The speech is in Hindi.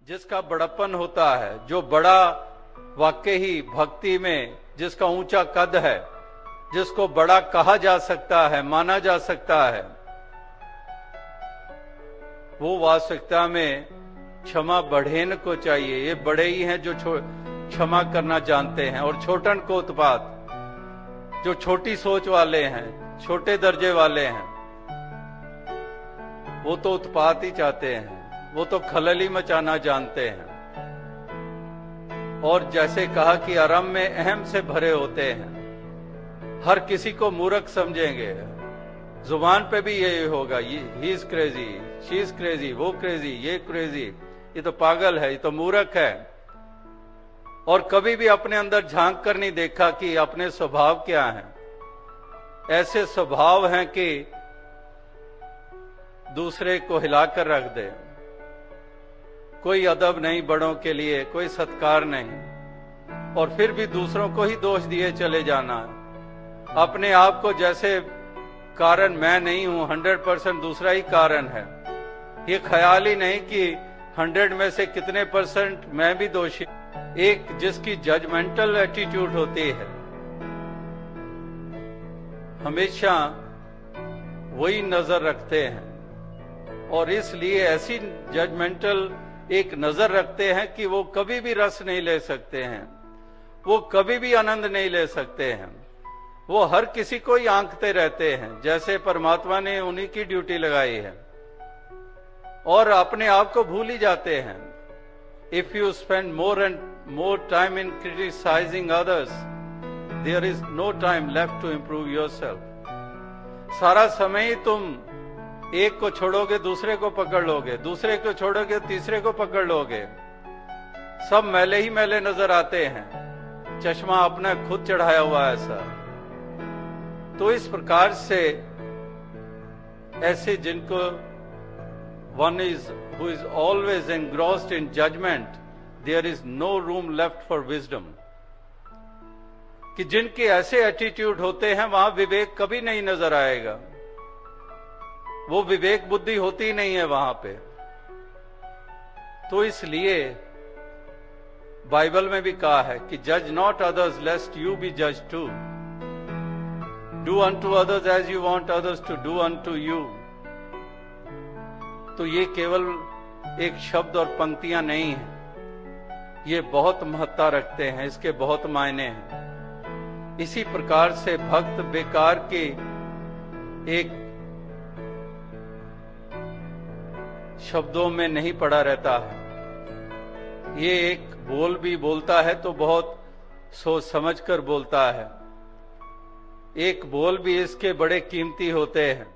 जिसका बड़प्पन होता है, जो बड़ा वाकई ही भक्ति में जिसका ऊंचा कद है, जिसको बड़ा कहा जा सकता है, माना जा सकता है, वो वास्तविकता में क्षमा बढ़ेन को चाहिए। ये बड़े ही हैं जो क्षमा करना जानते हैं, और छोटन को उत्पात, जो छोटी सोच वाले हैं, छोटे दर्जे वाले हैं, वो तो उत्पात ही चाहते हैं, वो तो खलल ही मचाना जानते हैं। और जैसे कहा कि अरम में अहम से भरे होते हैं, हर किसी को मूर्ख समझेंगे, जुबान पे भी यही होगा, he is crazy, she is crazy, वो क्रेजी, ये क्रेजी, ये तो पागल है, ये तो मूर्ख है। और कभी भी अपने अंदर झांक कर नहीं देखा कि अपने स्वभाव क्या हैं। ऐसे स्वभाव हैं कि दूसरे को हिलाकर रख दे, कोई अदब नहीं बड़ों के लिए, कोई सत्कार नहीं, और फिर भी दूसरों को ही दोष दिए चले जाना। अपने आप को जैसे कारण मैं नहीं हूं, 100% दूसरा ही कारण है। ये ख्याल ही नहीं कि 100 में से कितने % मैं भी दोषी। एक जिसकी जजमेंटल एटीट्यूड होती है, हमेशा वही नजर रखते हैं, और इसलिए ऐसी जजमेंटल एक नजर रखते हैं कि वो कभी भी रस नहीं ले सकते हैं, वो कभी भी आनंद नहीं ले सकते हैं, वो हर किसी को ही आंकते रहते हैं, जैसे परमात्मा ने उन्हीं की ड्यूटी लगाई है, और अपने आप को भूल ही जाते हैं। If you spend more time in criticizing others, there is no time left to improve yourself. सारा समय ही तुम एक को छोड़ोगे दूसरे को पकड़ लोगे, दूसरे को छोड़ोगे तीसरे को पकड़ लोगे, सब मैले ही मैले नजर आते हैं, चश्मा अपना खुद चढ़ाया हुआ ऐसा। तो इस प्रकार से ऐसे जिनको one who is always engrossed in judgment, there is no room left for wisdom. कि जिनके ऐसे एटीट्यूड होते हैं वहां विवेक कभी नहीं नजर आएगा, वो विवेक बुद्धि होती ही नहीं है वहां पे। तो इसलिए बाइबल में भी कहा है कि जज नॉट अदर्स लेस्ट यू बी जज to, do unto others as you want others to do unto you. तो ये केवल एक शब्द और पंक्तियां नहीं हैं, ये बहुत महत्ता रखते हैं, इसके बहुत मायने हैं। इसी प्रकार से भक्त बेकार के एक शब्दों में नहीं पड़ा रहता है। ये एक बोल भी बोलता है तो बहुत सोच समझ कर बोलता है। एक बोल भी इसके बड़े कीमती होते हैं।